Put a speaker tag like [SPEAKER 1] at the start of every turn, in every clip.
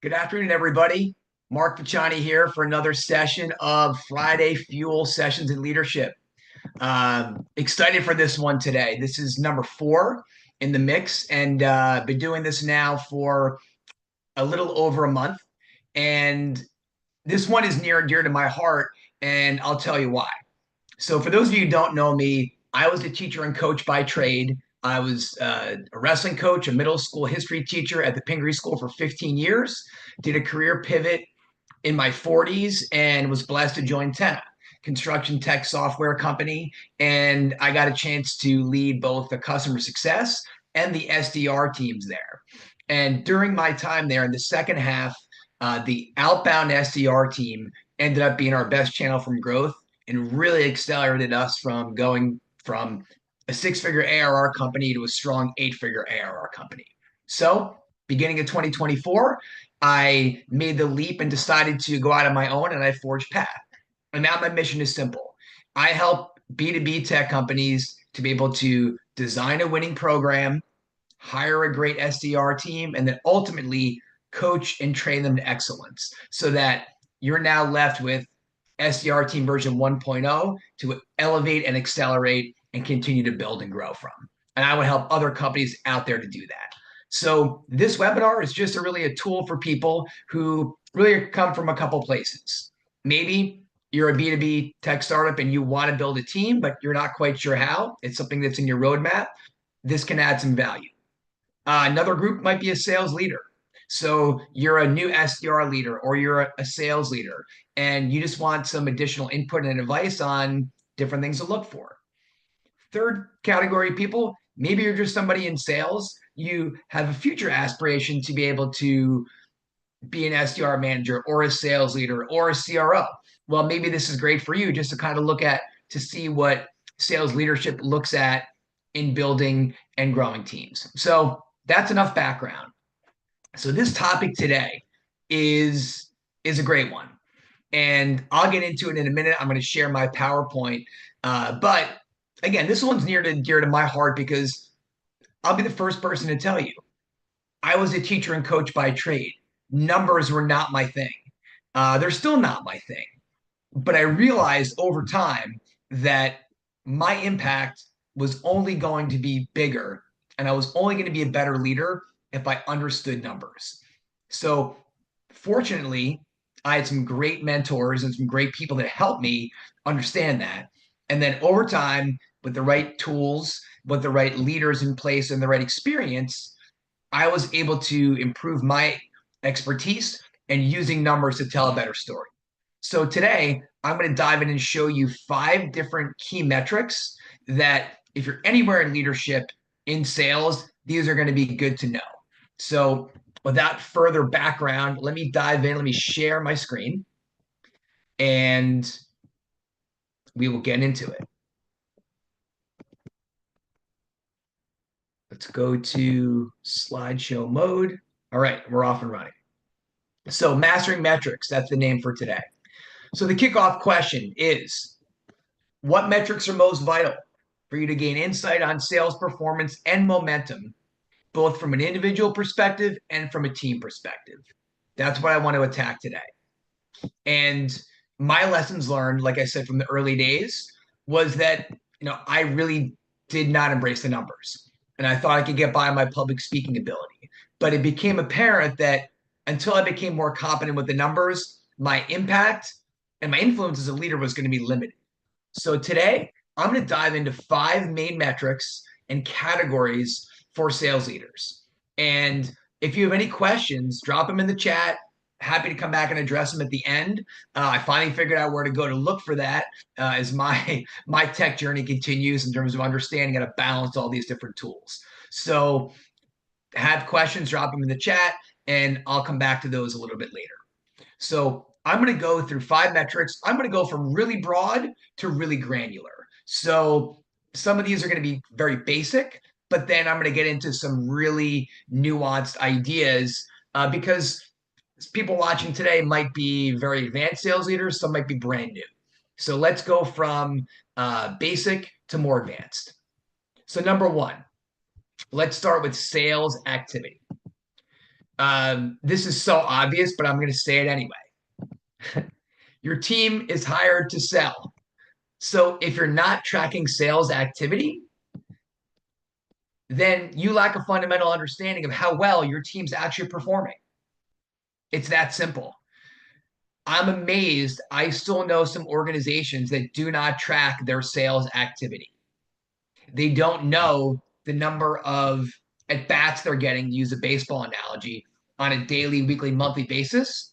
[SPEAKER 1] Good afternoon, everybody. Mark Pachani here for another session of Friday Fuel Sessions in Leadership. Excited for this one today. This is number 4 in the mix, and been doing this now for a little over a month. And this one is near and dear to my heart, and I'll tell you why. So, for those of you who don't know me, I was a teacher and coach by trade. I was a wrestling coach, a middle school history teacher at the Pingree School for 15 years. Did a career pivot in my 40s and was blessed to join Tenna, construction tech software company. And I got a chance to lead both the customer success and the SDR teams there. And during my time there in the second half, the outbound SDR team ended up being our best channel from growth and really accelerated us from going from a 6-figure ARR company to a strong 8-figure ARR company. So, beginning of 2024, I made the leap and decided to go out on my own, and I forged path. And now my mission is simple. I help B2B tech companies to be able to design a winning program, hire a great SDR team, and then ultimately coach and train them to excellence so that you're now left with SDR team version 1.0 to elevate and accelerate and continue to build and grow from. And I would help other companies out there to do that. So this webinar is just really a tool for people who really come from a couple places. Maybe you're a B2B tech startup and you want to build a team, but you're not quite sure how. It's something that's in your roadmap. This can add some value. Another group might be a sales leader. So you're a new SDR leader or you're a sales leader and you just want some additional input and advice on different things to look for. Third category of people, maybe you're just somebody in sales. You have a future aspiration to be able to be an SDR manager or a sales leader or a CRO. Well, maybe this is great for you just to kind of look at to see what sales leadership looks at in building and growing teams. So that's enough background. So this topic today is a great one, and I'll get into it in a minute. I'm going to share my PowerPoint, but again, this one's near to dear to my heart because I'll be the first person to tell you I was a teacher and coach by trade. Numbers were not my thing. They're still not my thing, but I realized over time that my impact was only going to be bigger and I was only going to be a better leader if I understood numbers. So, fortunately, I had some great mentors and some great people that helped me understand that. And then over time, with the right tools, with the right leaders in place, and the right experience, I was able to improve my expertise and using numbers to tell a better story. So today, I'm going to dive in and show you 5 different key metrics that if you're anywhere in leadership, in sales, these are going to be good to know. So without further background, let me dive in. Let me share my screen and we will get into it. Let's go to slideshow mode. All right, we're off and running. So mastering metrics, that's the name for today. So the kickoff question is, what metrics are most vital for you to gain insight on sales performance and momentum, both from an individual perspective and from a team perspective? That's what I want to attack today. And my lessons learned, like I said, from the early days was that, I really did not embrace the numbers. And I thought I could get by my public speaking ability. But it became apparent that until I became more competent with the numbers, my impact and my influence as a leader was going to be limited. So today, I'm going to dive into 5 main metrics and categories for sales leaders. And if you have any questions, drop them in the chat. Happy to come back and address them at the end. I finally figured out where to go to look for that as my tech journey continues in terms of understanding how to balance all these different tools. So have questions, drop them in the chat, and I'll come back to those a little bit later. So I'm going to go through 5 metrics. I'm going to go from really broad to really granular. So some of these are going to be very basic, but then I'm going to get into some really nuanced ideas because people watching today might be very advanced sales leaders. Some might be brand new. So let's go from basic to more advanced. So number 1, let's start with sales activity. This is so obvious, but I'm going to say it anyway. Your team is hired to sell. So if you're not tracking sales activity, then you lack a fundamental understanding of how well your team's actually performing. It's that simple. I'm amazed. I still know some organizations that do not track their sales activity. They don't know the number of at bats they're getting, to use a baseball analogy, on a daily, weekly, monthly basis.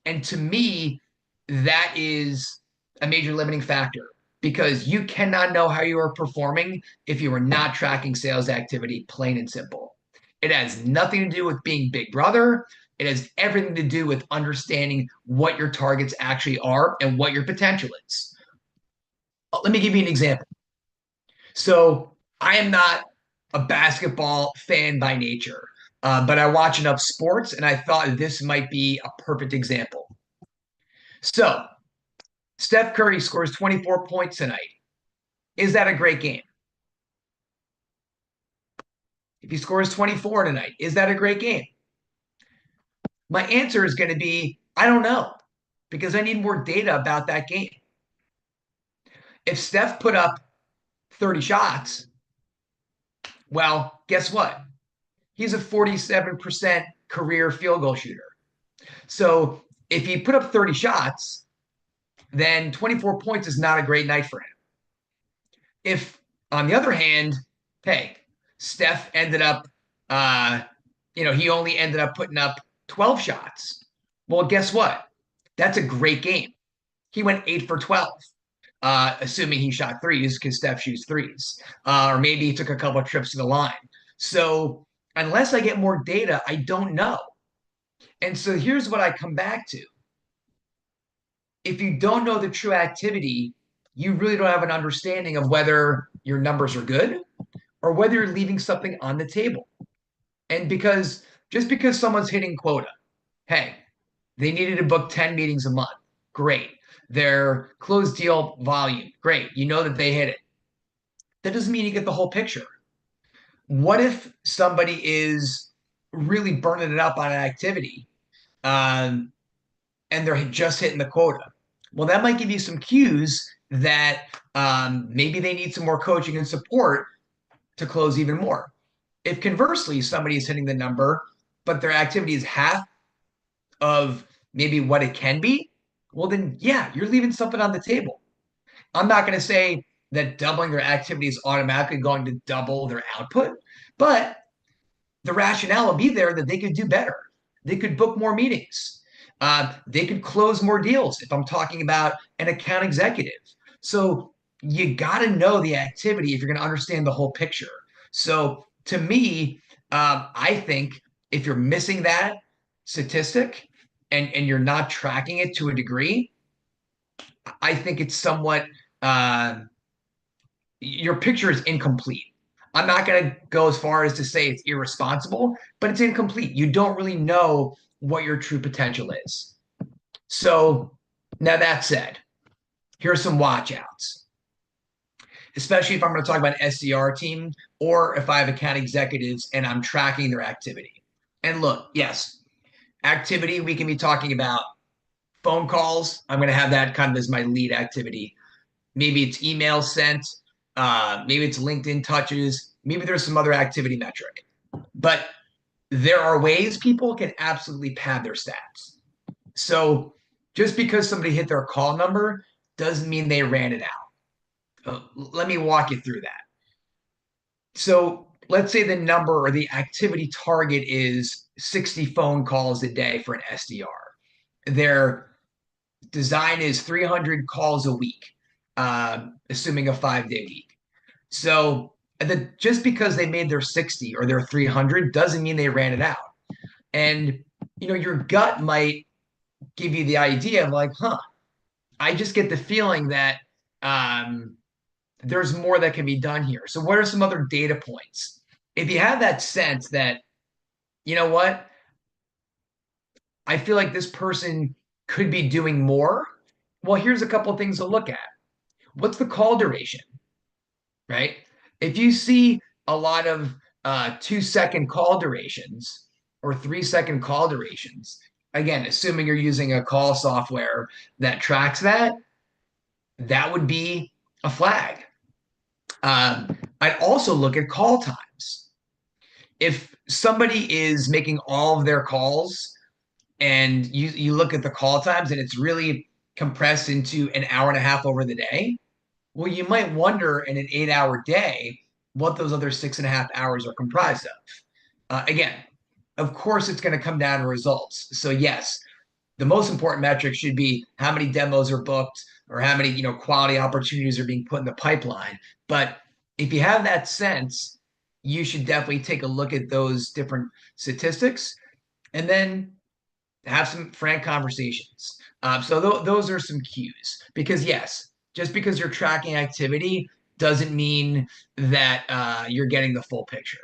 [SPEAKER 1] And to me, that is a major limiting factor because you cannot know how you are performing if you are not tracking sales activity, plain and simple. It has nothing to do with being big brother. It has everything to do with understanding what your targets actually are and what your potential is. Let me give you an example. So I am not a basketball fan by nature, but I watch enough sports, and I thought this might be a perfect example. So Steph Curry scores 24 points tonight. Is that a great game? If he scores 24 tonight, is that a great game? My answer is going to be, I don't know, because I need more data about that game. If Steph put up 30 shots, well, guess what? He's a 47% career field goal shooter. So if he put up 30 shots, then 24 points is not a great night for him. If, on the other hand, hey, Steph ended up, he only ended up putting up 12 shots. Well, guess what? That's a great game. He went 8 for 12, assuming he shot threes because Steph shoots threes. Or maybe he took a couple of trips to the line. So unless I get more data, I don't know. And so here's what I come back to. If you don't know the true activity, you really don't have an understanding of whether your numbers are good or whether you're leaving something on the table. And just because someone's hitting quota, hey, they needed to book 10 meetings a month. Great. Their closed deal volume, great. You know that they hit it. That doesn't mean you get the whole picture. What if somebody is really burning it up on an activity and they're just hitting the quota? Well, that might give you some cues that maybe they need some more coaching and support to close even more. If conversely, somebody is hitting the number, but their activity is half of maybe what it can be, well, then, yeah, you're leaving something on the table. I'm not going to say that doubling their activity is automatically going to double their output, but the rationale will be there that they could do better. They could book more meetings. They could close more deals if I'm talking about an account executive. So you got to know the activity if you're going to understand the whole picture. So to me, I think if you're missing that statistic and you're not tracking it to a degree, I think it's somewhat your picture is incomplete. I'm not going to go as far as to say it's irresponsible, but it's incomplete. You don't really know what your true potential is. So now that said, here are some watch outs, especially if I'm going to talk about an SDR team or if I have account executives and I'm tracking their activity. And look, yes, activity, we can be talking about phone calls. I'm going to have that kind of as my lead activity. Maybe it's email sent. Maybe it's LinkedIn touches. Maybe there's some other activity metric. But there are ways people can absolutely pad their stats. So just because somebody hit their call number doesn't mean they ran it out. Let me walk you through that. So let's say the number or the activity target is 60 phone calls a day for an SDR. Their design is 300 calls a week, assuming a 5-day week. So just because they made their 60 or their 300 doesn't mean they ran it out. And, your gut might give you the idea of like, I just get the feeling that there's more that can be done here. So what are some other data points? If you have that sense that, you know what, I feel like this person could be doing more, well, here's a couple of things to look at. What's the call duration, right? If you see a lot of 2-second call durations, or 3-second call durations, again, assuming you're using a call software that tracks that, that would be a flag. I'd also look at call times. If somebody is making all of their calls and you look at the call times and it's really compressed into an hour and a half over the day, well, you might wonder in an 8-hour day what those other 6.5 hours are comprised of. Again, of course, it's going to come down to results. So yes, the most important metric should be how many demos are booked or how many quality opportunities are being put in the pipeline. But if you have that sense, you should definitely take a look at those different statistics and then have some frank conversations. So those are some cues because yes, just because you're tracking activity doesn't mean that you're getting the full picture.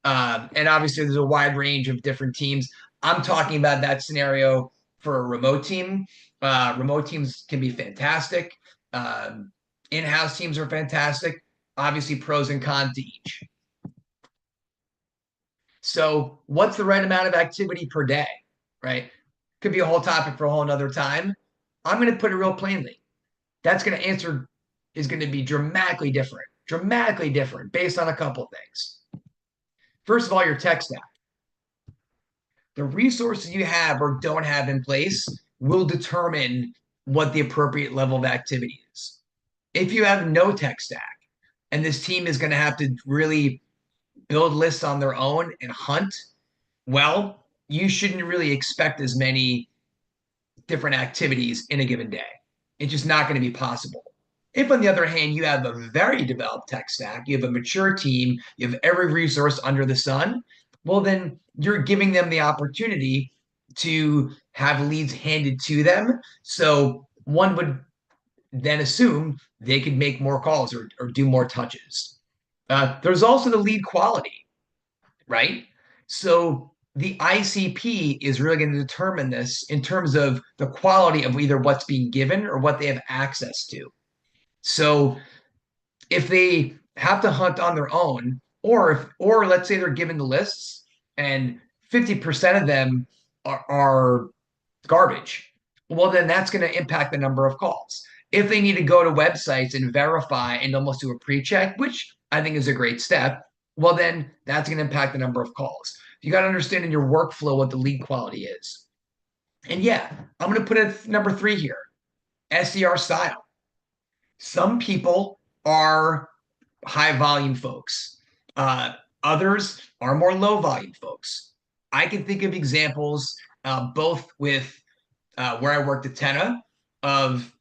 [SPEAKER 1] And obviously, there's a wide range of different teams. I'm talking about that scenario for a remote team. Remote teams can be fantastic. In-house teams are fantastic. Obviously, pros and cons to each. So, what's the right amount of activity per day? Right? Could be a whole topic for a whole another time. I'm going to put it real plainly. That's going to answer is going to be dramatically different based on a couple of things. First of all, your tech stack. The resources you have or don't have in place will determine what the appropriate level of activity is. If you have no tech stack and this team is going to have to really build lists on their own and hunt, well, you shouldn't really expect as many different activities in a given day. It's just not going to be possible. If, on the other hand, you have a very developed tech stack, you have a mature team, you have every resource under the sun, well, then you're giving them the opportunity to have leads handed to them. So one would then assume they could make more calls or do more touches. There's also the lead quality, right? So the ICP is really going to determine this in terms of the quality of either what's being given or what they have access to. So if they have to hunt on their own, or let's say they're given the lists and 50% of them are garbage, well, then that's going to impact the number of calls. If they need to go to websites and verify and almost do a pre-check, which I think is a great step, well, then that's going to impact the number of calls. You got to understand in your workflow what the lead quality is. And yeah, I'm going to put it number 3 here, SDR style. Some people are high volume folks. Others are more low volume folks. I can think of examples both with where I worked at Tenna of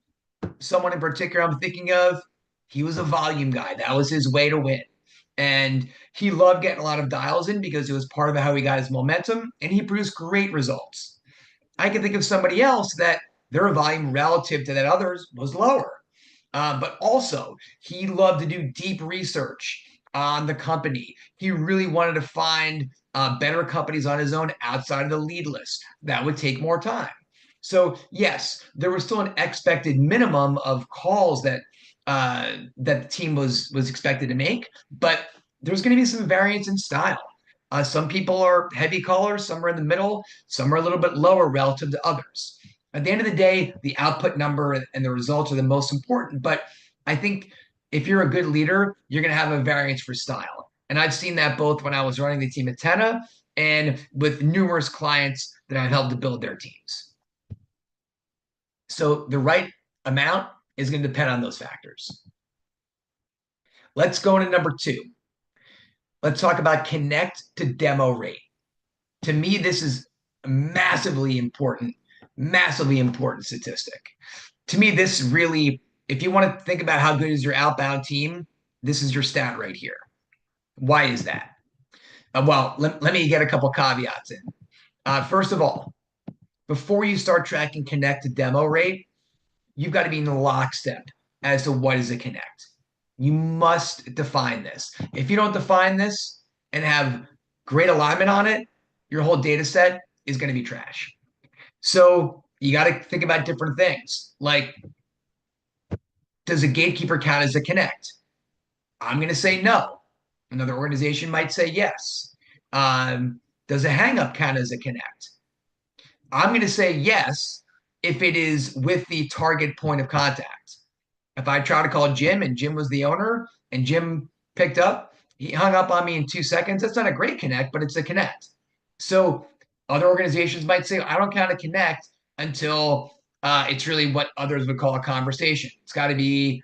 [SPEAKER 1] someone in particular I'm thinking of. He was a volume guy. That was his way to win. And he loved getting a lot of dials in because it was part of how he got his momentum and he produced great results. I can think of somebody else that their volume relative to that others was lower. But also, he loved to do deep research on the company. He really wanted to find better companies on his own outside of the lead list. That would take more time. So yes, there was still an expected minimum of calls that that the team was expected to make, but there's going to be some variance in style. Some people are heavy callers, some are in the middle, some are a little bit lower relative to others. At the end of the day, the output number and the results are the most important. But I think if you're a good leader, you're going to have a variance for style. And I've seen that both when I was running the team at Tenna and with numerous clients that I've helped to build their teams. So the right amount is going to depend on those factors. Let's go into number 2. Let's talk about connect to demo rate. To me, this is a massively important statistic. To me, this really, if you want to think about how good is your outbound team, this is your stat right here. Why is that? Well, let me get a couple caveats in. First of all, before you start tracking connect to demo rate, you've got to be in lockstep as to what is a connect. You must define this. If you don't define this and have great alignment on it, your whole data set is going to be trash. So you got to think about different things. Like, does a gatekeeper count as a connect? I'm going to say no. Another organization might say yes. Does a hang up count as a connect? I'm going to say yes if it is with the target point of contact. If I try to call Jim and Jim was the owner and Jim picked up, he hung up on me in 2 seconds. That's not a great connect, but it's a connect. So other organizations might say, I don't count a connect until it's really what others would call a conversation. It's got to be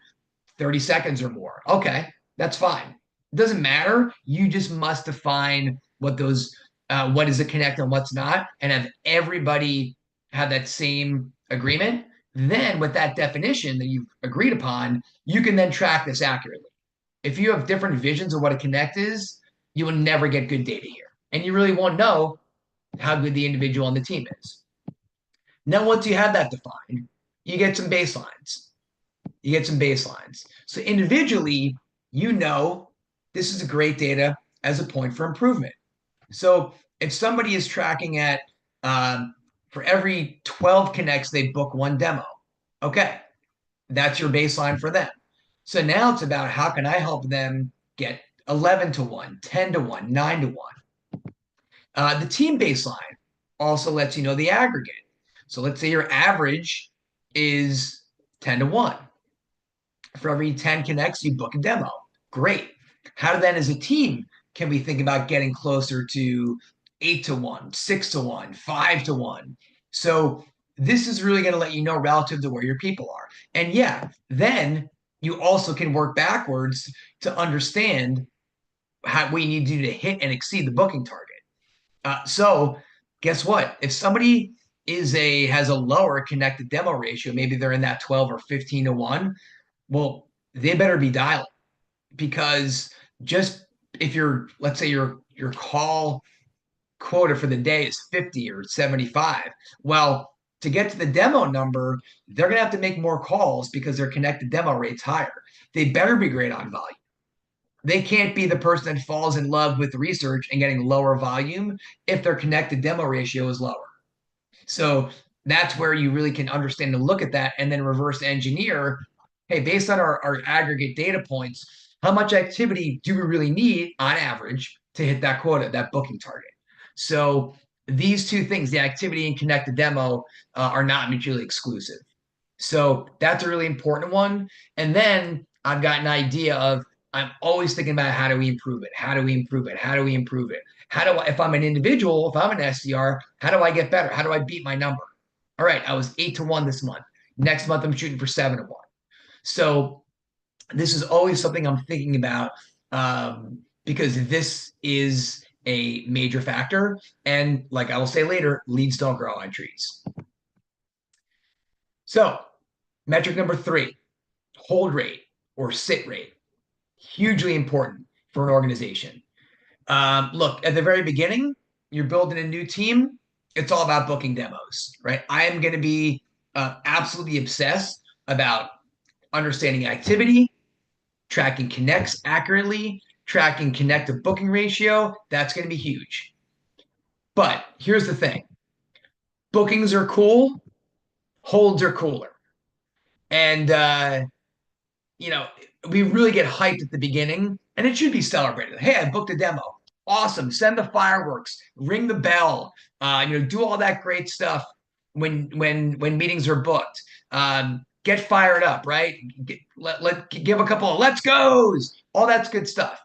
[SPEAKER 1] 30 seconds or more. Okay, that's fine. It doesn't matter. You just must define what is a connect and what's not, and have everybody have that same agreement. Then, with that definition that you've agreed upon, you can then track this accurately. If you have different visions of what a connect is, you will never get good data here. And you really won't know how good the individual on the team is. Now, once you have that defined, you get some baselines. So individually, this is a great data as a point for improvement. So if somebody is tracking at for every 12 connects, they book one demo. Okay, that's your baseline for them. So now it's about how can I help them get 11 to 1, 10 to 1, 9 to 1. The team baseline also lets you know the aggregate. So let's say your average is 10 to 1. For every 10 connects, you book a demo. Great. How then as a team can we think about getting closer to 8 to 1, 6 to 1, 5 to 1? So this is really going to let you know relative to where your people are. And yeah, then you also can work backwards to understand what you need to do to hit and exceed the booking target. So guess what? If somebody has a lower connected demo ratio, maybe they're in that 12 or 15 to 1, well, they better be dialing, because just if let's say your call quota for the day is 50 or 75, well, to get to the demo number, they're going to have to make more calls because their connected demo rate's higher. They better be great on volume. They can't be the person that falls in love with research and getting lower volume if their connected demo ratio is lower. So that's where you really can understand and look at that and then reverse engineer. Hey, based on our aggregate data points, how much activity do we really need on average to hit that quota, that booking target? So these two things, the activity and connected demo, are not mutually exclusive. So that's a really important one. And then I've got an idea of, I'm always thinking about how do we improve it? How do we improve it? How do we improve it? If I'm an individual, if I'm an SDR, how do I get better? How do I beat my number? All right, I was 8 to 1 this month. Next month, I'm shooting for 7 to 1. So this is always something I'm thinking about, because this is a major factor. And like I will say later, leads don't grow on trees. So metric number 3, hold rate or sit rate. Hugely important for an organization. Look, at the very beginning, you're building a new team. It's all about booking demos, right? I am going to be absolutely obsessed about understanding activity, tracking connects accurately, tracking connect to booking ratio. That's going to be huge. But here's the thing. Bookings are cool. Holds are cooler. And, we really get hyped at the beginning, and it should be celebrated. Hey, I booked a demo. Awesome. Send the fireworks, ring the bell, do all that great stuff when meetings are booked. Get fired up, right? Give a couple of let's goes. All that's good stuff.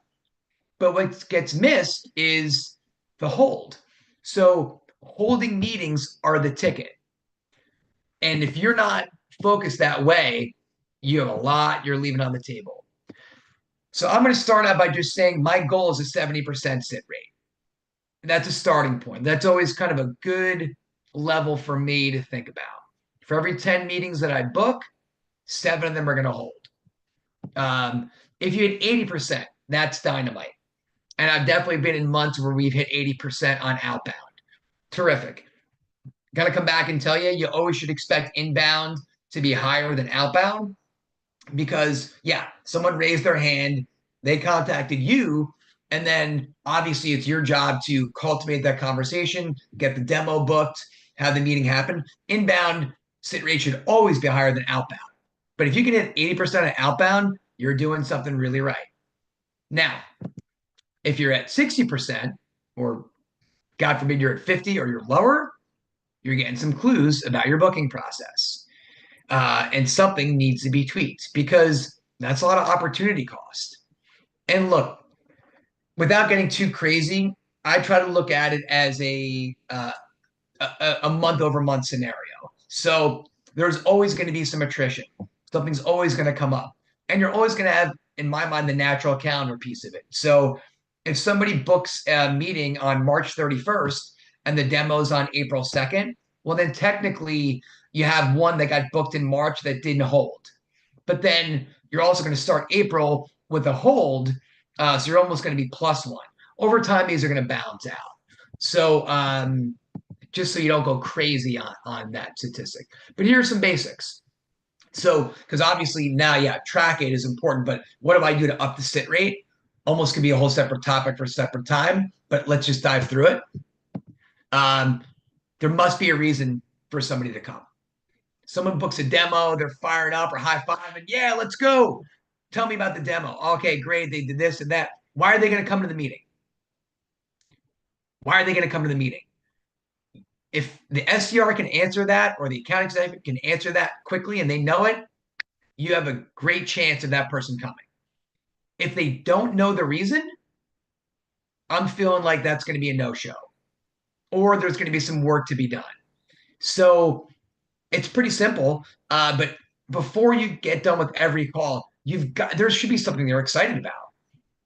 [SPEAKER 1] But what gets missed is the hold. So holding meetings are the ticket. And if you're not focused that way, you have a lot you're leaving on the table. So I'm going to start out by just saying my goal is a 70% sit rate. That's a starting point. That's always kind of a good level for me to think about. For every 10 meetings that I book, 7 of them are going to hold. If you hit 80%, that's dynamite. And I've definitely been in months where we've hit 80% on outbound. Terrific. Got to come back and tell you, you always should expect inbound to be higher than outbound, because, yeah, someone raised their hand, they contacted you, and then obviously it's your job to cultivate that conversation, get the demo booked, have the meeting happen. Inbound sit rate should always be higher than outbound. But if you can hit 80% of outbound, you're doing something really right. Now, if you're at 60% or God forbid you're at 50 or you're lower, you're getting some clues about your booking process. And something needs to be tweaked because that's a lot of opportunity cost. And look, without getting too crazy, I try to look at it as a month over month scenario. So there's always going to be some attrition. Something's always going to come up. And you're always going to have, in my mind, the natural calendar piece of it. So if somebody books a meeting on March 31st and the demo's on April 2nd, well, then technically you have one that got booked in March that didn't hold. But then you're also going to start April with a hold. So you're almost going to be plus one. Over time, these are going to balance out. So just so you don't go crazy on that statistic. But here are some basics. So, because obviously now, yeah, track it is important, but what do I do to up the sit rate? Almost could be a whole separate topic for a separate time, but let's just dive through it. There must be a reason for somebody to come. Someone books a demo, they're fired up or high five, and yeah, let's go. Tell me about the demo. Okay, great. They did this and that. Why are they going to come to the meeting? Why are they going to come to the meeting? If the SDR can answer that or the account executive can answer that quickly and they know it, you have a great chance of that person coming. If they don't know the reason, I'm feeling like that's going to be a no-show or there's going to be some work to be done. So it's pretty simple. But before you get done with every call, there should be something they're excited about.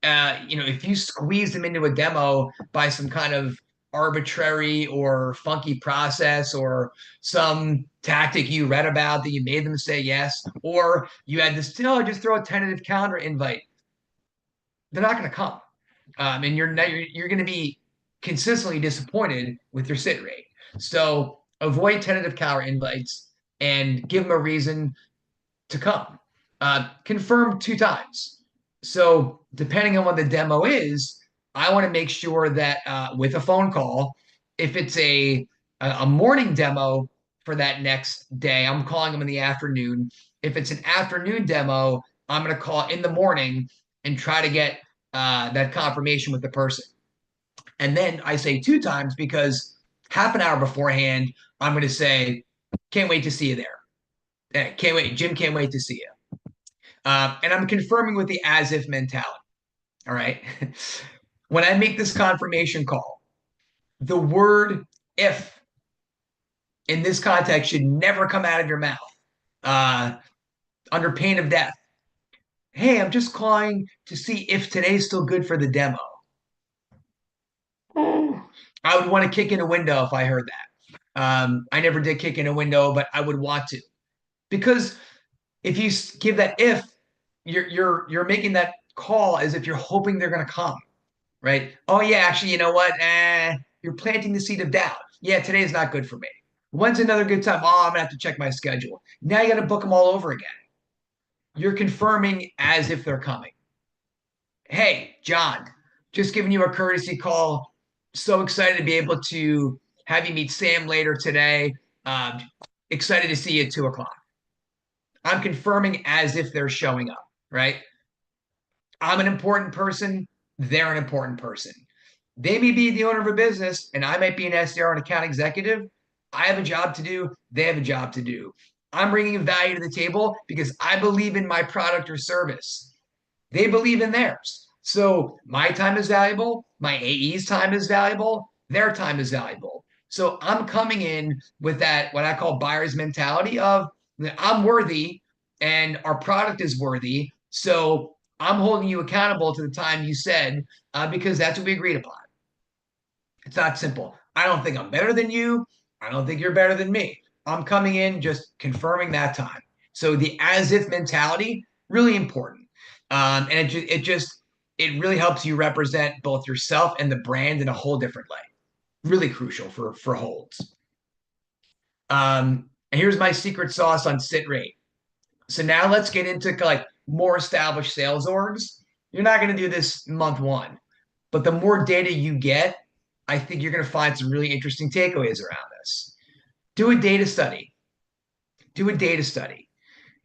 [SPEAKER 1] If you squeeze them into a demo by some kind of arbitrary or funky process or some tactic you read about that you made them say yes, or you had this, just throw a tentative calendar invite, they're not going to come. And you're going to be consistently disappointed with your sit rate. So avoid tentative calendar invites and give them a reason to come. Confirm 2 times. So depending on what the demo is, I want to make sure that with a phone call, if it's a morning demo for that next day, I'm calling them in the afternoon. If it's an afternoon demo, I'm going to call in the morning and try to get that confirmation with the person. And then I say 2 times because half an hour beforehand, I'm going to say, can't wait to see you there. Hey, can't wait. Jim can't wait to see you. And I'm confirming with the as if mentality. All right. When I make this confirmation call, the word if in this context should never come out of your mouth under pain of death. Hey, I'm just calling to see if today's still good for the demo. I would want to kick in a window if I heard that. I never did kick in a window, but I would want to. Because if you give that if, you're making that call as if you're hoping they're going to come, right? Oh yeah, actually, you know what? You're planting the seed of doubt. Yeah, today is not good for me. When's another good time? Oh, I'm gonna have to check my schedule. Now you got to book them all over again. You're confirming as if they're coming. Hey, John, just giving you a courtesy call. So excited to be able to have you meet Sam later today. Excited to see you at 2:00. I'm confirming as if they're showing up, right? I'm an important person. They're an important person. They may be the owner of a business and I might be an SDR and account executive. I have a job to do. They have a job to do. I'm bringing value to the table because I believe in my product or service. They believe in theirs. So my time is valuable. My AE's time is valuable. Their time is valuable. So I'm coming in with that, what I call buyer's mentality of I'm worthy and our product is worthy. So I'm holding you accountable to the time you said because that's what we agreed upon. It's not simple. I don't think I'm better than you. I don't think you're better than me. I'm coming in just confirming that time. So the as if mentality, really important. And it really helps you represent both yourself and the brand in a whole different light. Really crucial for holds. And here's my secret sauce on sit rate. So now let's get into like more established sales orgs. You're not going to do this month 1, but the more data you get, I think you're going to find some really interesting takeaways around this. Do a data study. Do a data study.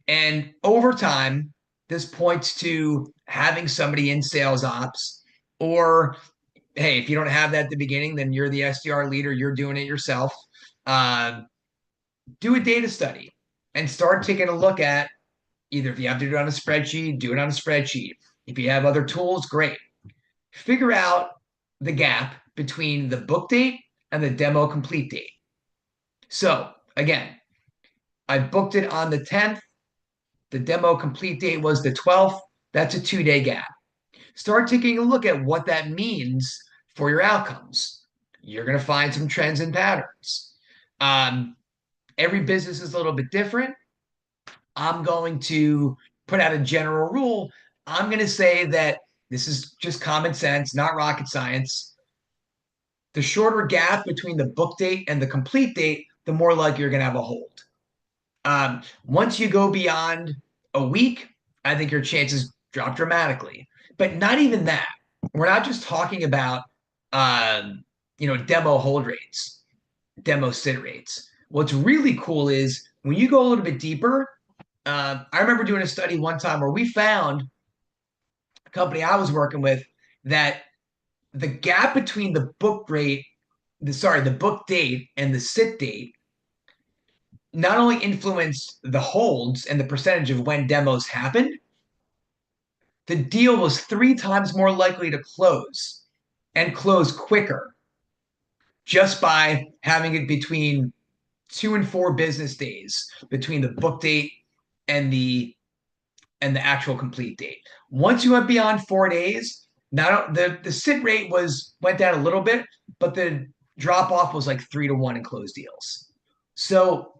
[SPEAKER 1] And over time, this points to having somebody in sales ops or hey, if you don't have that at the beginning, then you're the SDR leader. You're doing it yourself. Uh, do a data study and start taking a look at either if you have to do it on a spreadsheet, do it on a spreadsheet. If you have other tools, great. Figure out the gap between the book date and the demo complete date. So again, I booked it on the 10th. The demo complete date was the 12th. That's a 2-day gap. Start taking a look at what that means for your outcomes. You're going to find some trends and patterns. Um, every business is a little bit different. I'm going to put out a general rule. I'm going to say that this is just common sense, not rocket science. The shorter gap between the book date and the complete date, the more likely you're going to have a hold. Once you go beyond a week, I think your chances drop dramatically. But not even that. We're not just talking about demo hold rates, demo sit rates. What's really cool is when you go a little bit deeper. I remember doing a study one time where we found a company I was working with that the gap between the book rate, the book date and the sit date not only influenced the holds and the percentage of when demos happened, the deal was 3 times more likely to close and close quicker just by having it between 2 and 4 business days between the book date and the actual complete date. Once you went beyond 4 days, not the sit rate went down a little bit, but the drop off was like 3 to 1 in closed deals. So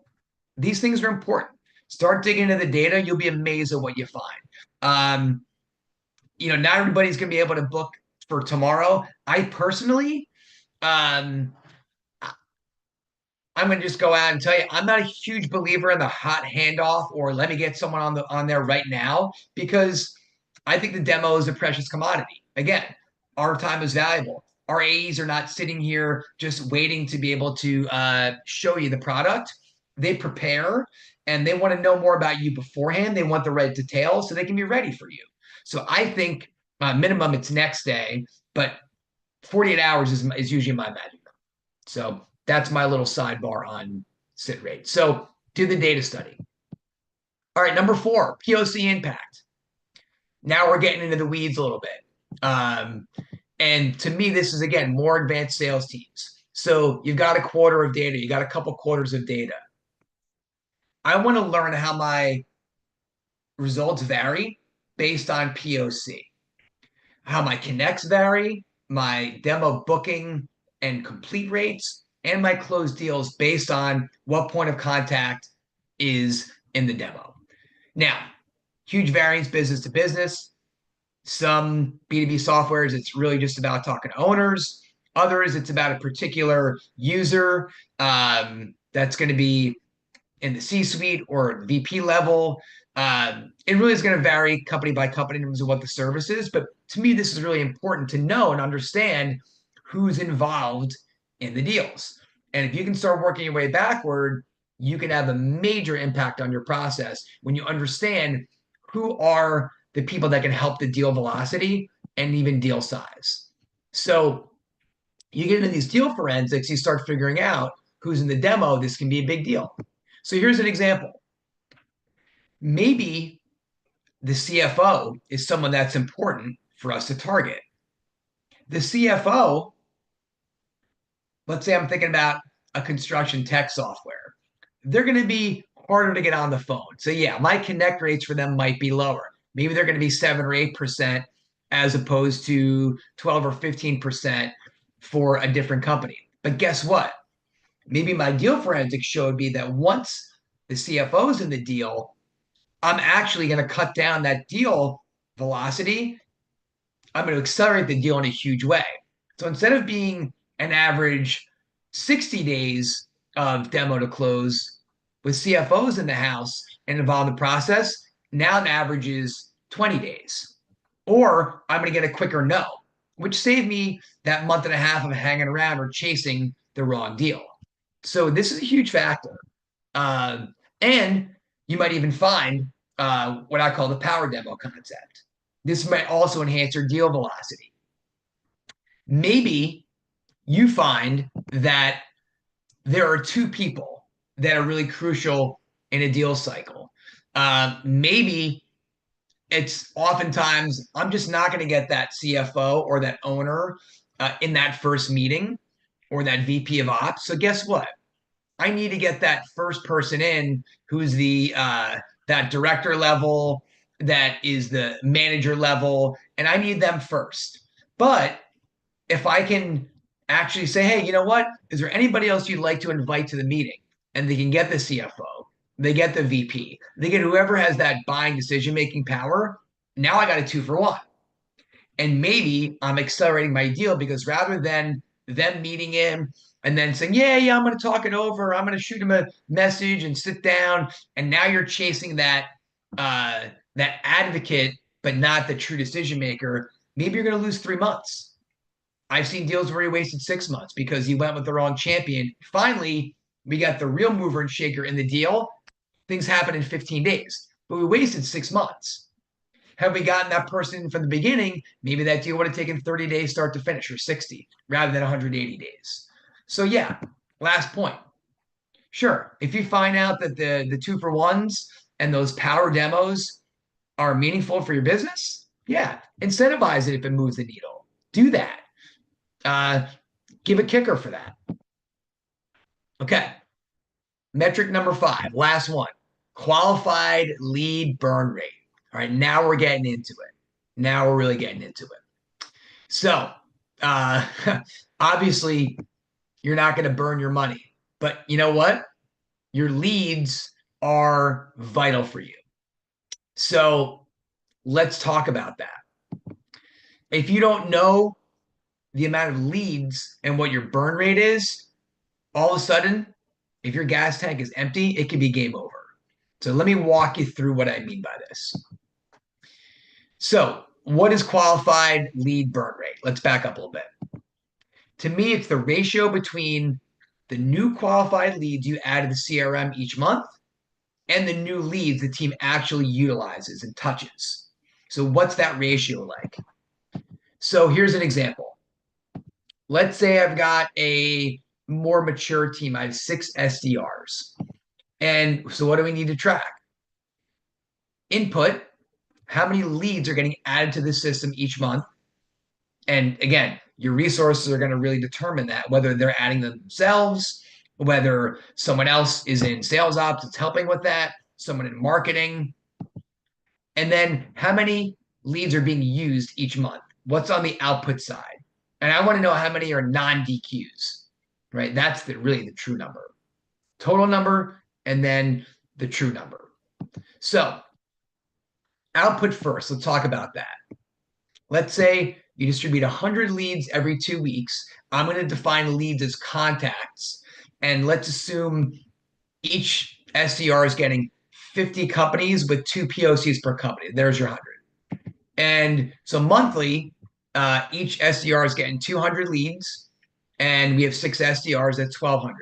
[SPEAKER 1] these things are important. Start digging into the data. You'll be amazed at what you find. Not everybody's going to be able to book for tomorrow. I personally, um, I'm going to just go out and tell you, I'm not a huge believer in the hot handoff or let me get someone on there right now, because I think the demo is a precious commodity. Again, our time is valuable. Our AEs are not sitting here just waiting to be able to show you the product. They prepare and they want to know more about you beforehand. They want the right details so they can be ready for you. So I think minimum it's next day, but 48 hours is usually my magic. So that's my little sidebar on sit rate. So do the data study. All right, number 4, POC impact. Now we're getting into the weeds a little bit. And to me, this is, again, more advanced sales teams. So you've got a quarter of data. You got a couple quarters of data. I want to learn how my results vary based on POC, how my connects vary, my demo booking and complete rates, and my closed deals based on what point of contact is in the demo. Now, huge variance business to business. Some B2B softwares, it's really just about talking to owners. Others, it's about a particular user that's going to be in the C-suite or VP level. It really is going to vary company by company in terms of what the service is. But to me, this is really important to know and understand who's involved in the deals. And if you can start working your way backward, you can have a major impact on your process when you understand who are the people that can help the deal velocity and even deal size. So you get into these deal forensics, you start figuring out who's in the demo. This can be a big deal. So here's an example. Maybe the CFO is someone that's important for us to target. The CFO, let's say I'm thinking about a construction tech software. They're going to be harder to get on the phone. So yeah, my connect rates for them might be lower. Maybe they're going to be 7 or 8% as opposed to 12 or 15% for a different company. But guess what? Maybe my deal forensics showed me that once the CFO's in the deal, I'm actually going to cut down that deal velocity. I'm going to accelerate the deal in a huge way. So instead of being an average 60 days of demo to close with CFOs in the house and involved in the process, now the average is 20 days. Or I'm going to get a quicker no, which saved me that month and a half of hanging around or chasing the wrong deal. So this is a huge factor. And you might even find what I call the power demo concept. This might also enhance your deal velocity. Maybe you find that there are two people that are really crucial in a deal cycle. Maybe it's oftentimes I'm just not going to get that CFO or that owner in that first meeting or that VP of ops. So guess what? I need to get that first person in who's the that director level, that is the manager level, and I need them first. But if I can actually say, hey, you know what? Is there anybody else you'd like to invite to the meeting? And they can get the CFO, they get the VP, they get whoever has that buying decision making power. Now I got a 2-for-1. And maybe I'm accelerating my deal because rather than them meeting him and then saying, yeah, I'm going to talk it over, I'm going to shoot him a message and sit down. And now you're chasing that advocate, but not the true decision maker. Maybe you're going to lose 3 months. I've seen deals where he wasted 6 months because he went with the wrong champion. Finally, we got the real mover and shaker in the deal. Things happen in 15 days, but we wasted 6 months. Had we gotten that person from the beginning, maybe that deal would have taken 30 days start to finish or 60 rather than 180 days. So yeah, last point. Sure, if you find out that the 2-for-1s and those power demos are meaningful for your business, yeah, incentivize it if it moves the needle. Do that. Uh, give a kicker for that. Okay. Metric number 5, last one, qualified lead burn rate. All right, now we're getting into it. Now we're really getting into it. So, uh, obviously, you're not going to burn your money, but you know what? Your leads are vital for you. So, let's talk about that. If you don't know the amount of leads and what your burn rate is, all of a sudden, if your gas tank is empty, it can be game over. So let me walk you through what I mean by this. So what is qualified lead burn rate? Let's back up a little bit. To me, it's the ratio between the new qualified leads you add to the CRM each month and the new leads the team actually utilizes and touches. So what's that ratio like? So here's an example. Let's say I've got a more mature team. I have 6 SDRs. And so what do we need to track? Input, how many leads are getting added to the system each month? And again, your resources are going to really determine that, whether they're adding them themselves, whether someone else is in sales ops that's helping with that, someone in marketing. And then how many leads are being used each month? What's on the output side? And I want to know how many are non-DQs, right? That's really the true number. Total number and then the true number. So output first, let's talk about that. Let's say you distribute 100 leads every 2 weeks. I'm going to define leads as contacts. And let's assume each SDR is getting 50 companies with 2 POCs per company. There's your 100. And so monthly, each SDR is getting 200 leads. And we have 6 SDRs, that's 1,200.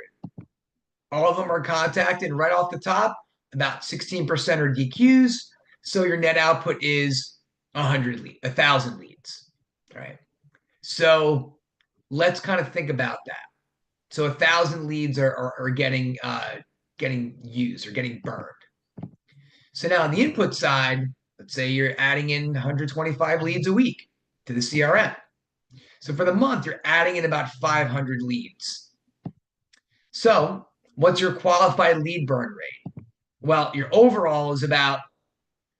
[SPEAKER 1] All of them are contacted right off the top. About 16% are DQs. So your net output is 1,000 leads. All right. So let's kind of think about that. So 1,000 leads are getting used or getting burned. So now on the input side, let's say you're adding in 125 leads a week to the CRM. So for the month, you're adding in about 500 leads. So what's your qualified lead burn rate? Well, your overall is about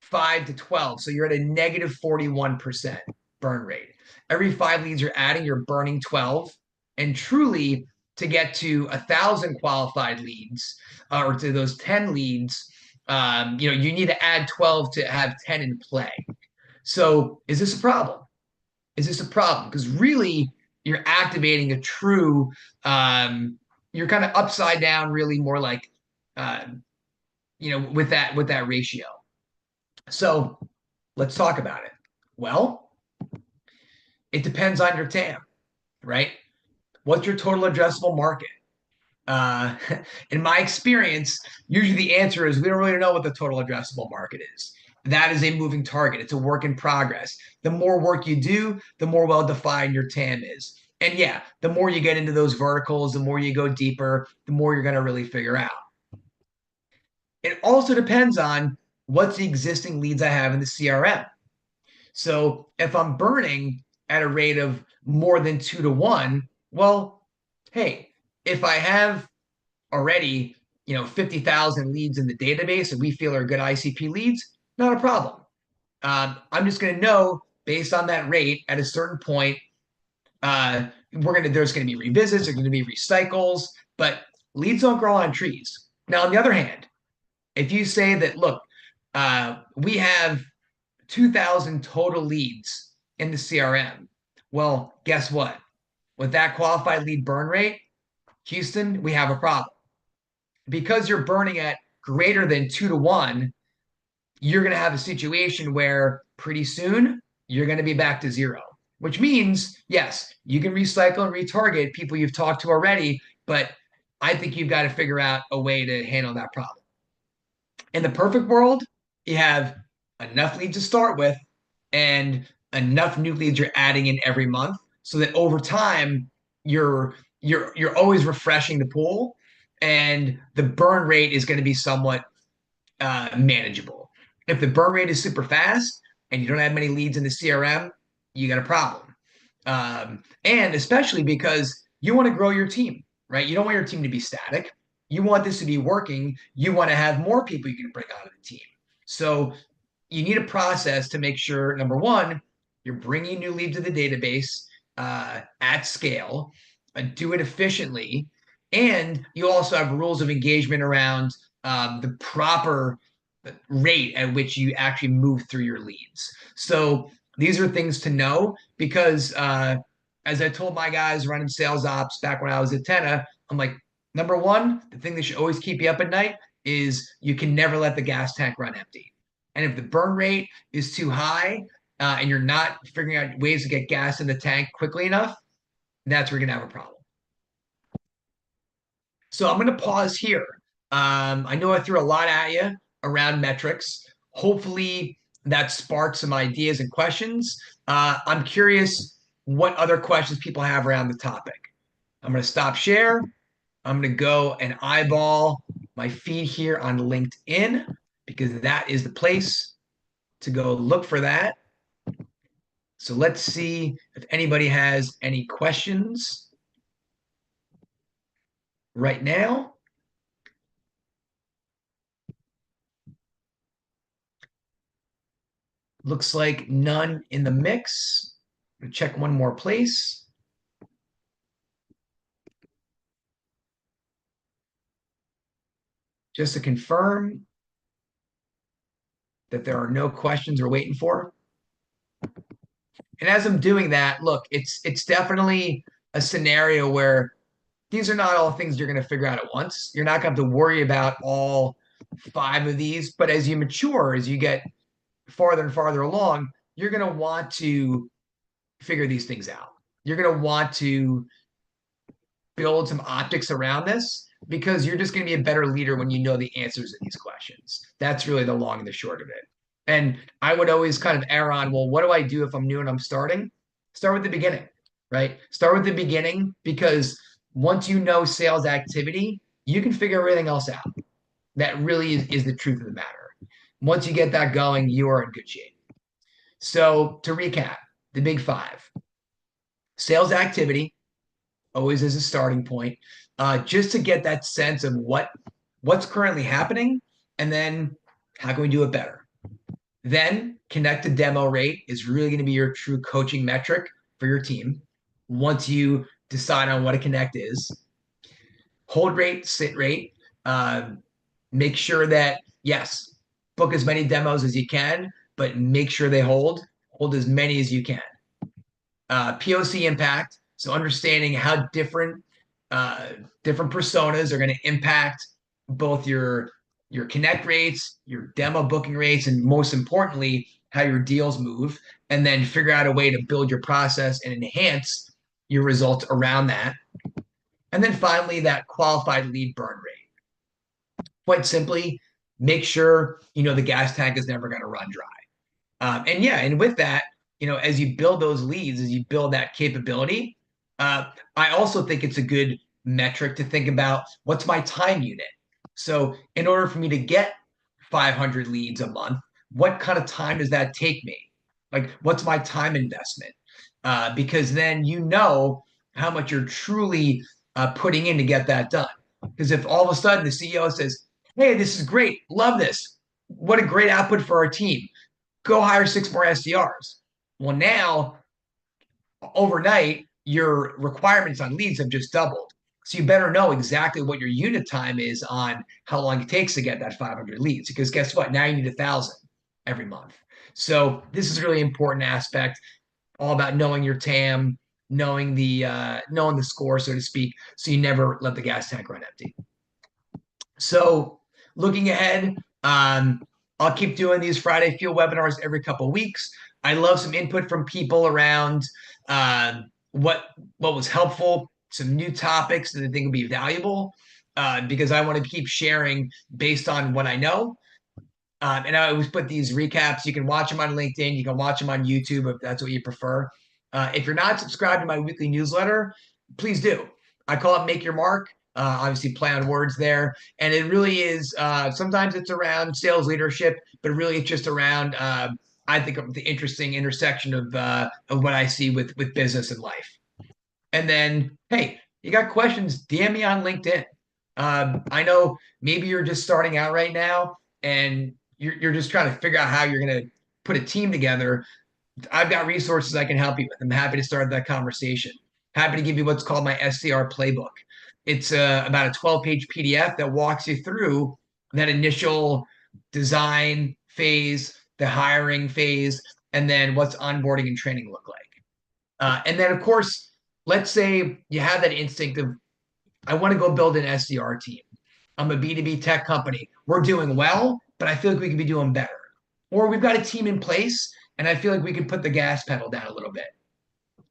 [SPEAKER 1] 5 to 12. So you're at a negative 41% burn rate. Every 5 leads you're adding, you're burning 12. And truly, to get to 1,000 qualified leads or to those 10 leads, you need to add 12 to have 10 in play. So is this a problem? Is this a problem? Because really, you're activating a true, you're kind of upside down, really more like, with that ratio. So let's talk about it. Well, it depends on your TAM, right? What's your total addressable market? In my experience, usually the answer is we don't really know what the total addressable market is. that is a moving target. It's a work in progress. The more work you do, the more well-defined your TAM is. And yeah, the more you get into those verticals, the more you go deeper, the more you're going to really figure out. It also depends on what's the existing leads I have in the CRM. So if I'm burning at a rate of more than 2 to 1, well, hey, if I have already 50,000 leads in the database that we feel are good ICP leads, not a problem. I'm just going to know based on that rate at a certain point, there's going to be revisits, there's going to be recycles, but leads don't grow on trees. Now, on the other hand, if you say that, look, we have 2,000 total leads in the CRM, well, guess what? With that qualified lead burn rate, Houston, we have a problem. Because you're burning at greater than 2 to 1, you're going to have a situation where pretty soon you're going to be back to zero, which means, yes, you can recycle and retarget people you've talked to already, but I think you've got to figure out a way to handle that problem. In the perfect world, you have enough leads to start with and enough new leads you're adding in every month so that over time you're always refreshing the pool and the burn rate is going to be somewhat manageable. If the burn rate is super fast and you don't have many leads in the CRM, you got a problem. And especially because you want to grow your team, right? You don't want your team to be static. You want this to be working. You want to have more people you can bring out of the team. So you need a process to make sure, number one, you're bringing new leads to the database at scale, do it efficiently, and you also have rules of engagement around the proper rate at which you actually move through your leads. So these are things to know because as I told my guys running sales ops back when I was at Tenna, I'm like, number one, the thing that should always keep you up at night is you can never let the gas tank run empty. And if the burn rate is too high and you're not figuring out ways to get gas in the tank quickly enough, that's where you're going to have a problem. So I'm going to pause here. I know I threw a lot at you around metrics. Hopefully that sparked some ideas and questions. I'm curious what other questions people have around the topic. I'm going to stop share. I'm going to go and eyeball my feed here on LinkedIn because that is the place to go look for that. So let's see if anybody has any questions right now. Looks like none in the mix. I'm going to check one more place. Just to confirm that there are no questions we're waiting for. And as I'm doing that, look, it's definitely a scenario where these are not all things you're going to figure out at once. You're not going to have to worry about all 5 of these. But as you mature, as you get farther and farther along, you're going to want to figure these things out. You're going to want to build some optics around this because you're just going to be a better leader when you know the answers to these questions. That's really the long and the short of it. And I would always kind of err on, well, what do I do if I'm new and I'm starting? Start with the beginning, right? Start with the beginning because once you know sales activity, you can figure everything else out. That really is the truth of the matter. Once you get that going, you are in good shape. So to recap, the big 5. Sales activity always is a starting point, just to get that sense of what's currently happening, and then how can we do it better? Then connect to demo rate is really going to be your true coaching metric for your team. Once you decide on what a connect is, hold rate, sit rate, make sure that yes, book as many demos as you can, but make sure they hold as many as you can. POC impact. So understanding how different personas are going to impact both your connect rates, your demo booking rates, and most importantly, how your deals move, and then figure out a way to build your process and enhance your results around that. And then finally, that qualified lead burn rate. Quite simply, make sure you know the gas tank is never going to run dry. And yeah, and with that, as you build those leads, as you build that capability, I also think it's a good metric to think about what's my time unit. So in order for me to get 500 leads a month, what kind of time does that take me? Like, what's my time investment? Because then you know how much you're truly putting in to get that done. Because if all of a sudden the CEO says, "Hey, this is great, love this, what a great output for our team, go hire 6 more SDRs." Well, now overnight, your requirements on leads have just doubled. So you better know exactly what your unit time is on how long it takes to get that 500 leads. Because guess what? Now you need 1,000 every month. So this is a really important aspect, all about knowing your TAM, knowing the score, so to speak, so you never let the gas tank run empty. So looking ahead, I'll keep doing these Friday Fuel webinars every couple of weeks. I love some input from people around what was helpful, some new topics that I think will be valuable, because I want to keep sharing based on what I know. And I always put these recaps. You can watch them on LinkedIn. You can watch them on YouTube if that's what you prefer. If you're not subscribed to my weekly newsletter, please do. I call it Make Your Mark. Obviously, play on words there. And it really is, sometimes it's around sales leadership, but really it's just around, I think, the interesting intersection of what I see with business and life. And then, hey, you got questions, DM me on LinkedIn. I know maybe you're just starting out right now and you're just trying to figure out how you're going to put a team together. I've got resources I can help you with. I'm happy to start that conversation. Happy to give you what's called my SDR playbook. It's about a 12-page PDF that walks you through that initial design phase, the hiring phase, and then what's onboarding and training look like. And then, of course, let's say you have that instinct of, I want to go build an SDR team. I'm a B2B tech company. We're doing well, but I feel like we could be doing better. Or we've got a team in place, and I feel like we could put the gas pedal down a little bit.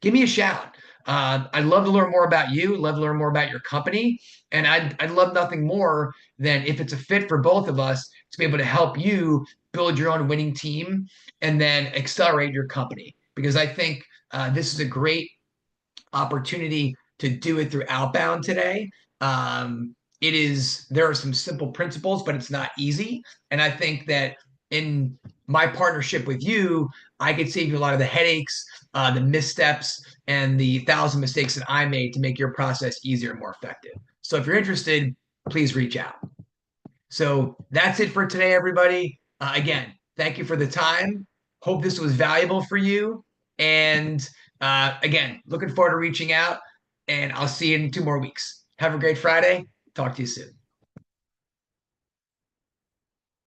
[SPEAKER 1] Give me a shout. I'd love to learn more about you. Love to learn more about your company. And I'd love nothing more than, if it's a fit for both of us, to be able to help you build your own winning team and then accelerate your company. Because I think this is a great opportunity to do it through outbound today. There are some simple principles, but it's not easy. And I think that in my partnership with you, I could save you a lot of the headaches, the missteps, and the 1,000 mistakes that I made to make your process easier and more effective. So if you're interested, please reach out. So that's it for today, everybody. Again, thank you for the time. Hope this was valuable for you. And again, looking forward to reaching out, and I'll see you in 2 more weeks. Have a great Friday. Talk to you soon.